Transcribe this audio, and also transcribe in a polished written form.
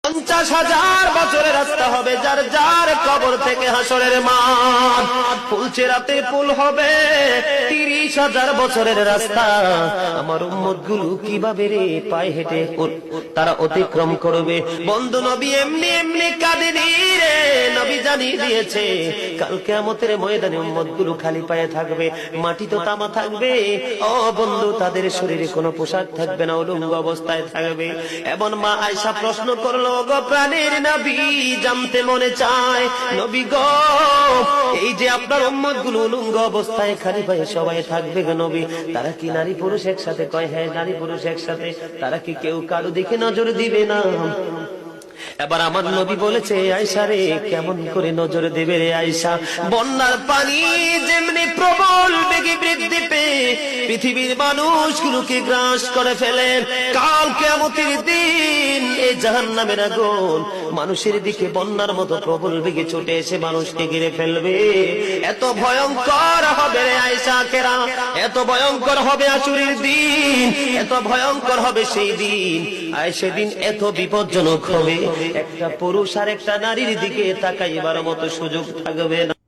50,000 বছরের রাস্তা হবে, যার যার কবর থেকে হাসরের মাঠ। ফুলচেরাতে পুল হবে 30,000 বছরের রাস্তা। আমার উম্মতগুলো কিভাবে রে পায়ে হেঁটে তারা অতিক্রম করবে? বন্ধু নবী এমনি এমনি কাঁদেনি রে, নবী জানিয়ে দিয়েছে কাল কিয়ামতের ময়দানে উম্মতগুলো খালি পায়ে থাকবে, মাটি তো তামা থাকবে। ও বন্ধু, তাদের শরীরে কোনো পোশাক থাকবে না, উলঙ্গ অবস্থায় থাকবে। এমন মা আয়েশা প্রশ্ন করলো, গো প্রাণের নবী, জানতে মনে চায় নবী গো, এই যে আপনার উম্মতগুলো উলঙ্গ অবস্থায় খালি পায়ে সবাই থাকবে গো নবী, তারা কি নারী পুরুষ একসাথে? কয় হ্যাঁ, নারী পুরুষ একসাথে। তারা কি কেউ কারো দিকে নজর দিবে না? এবার আমার নবী বলেছে, আয়েশা রে, কেমন করে নজর দেবে রে আয়েশা? বন্যার পানি যেমনি প্রবল বেগে বৃদ্ধি পেয়ে পৃথিবীর মানুষগুলোকে গ্রাস করে ফেলে, কাল কিয়ামতের দিন এই জাহান্নামের আগুন মানুষের দিকে বন্যার মতো প্রবল বেগে ছুটে এসে মানুষকে ঘিরে ফেলবে। এত ভয়ঙ্কর হবে রে আয়েশা কেরা, এত ভয়ঙ্কর হবে আশুরের দিন, এত ভয়ঙ্কর হবে সেই দিন। আর সেদিন এত বিপজ্জনক হবে, একটা পুরুষ আর একটা নারীর দিকে তাকাইবার মতো সুযোগ থাকবে না।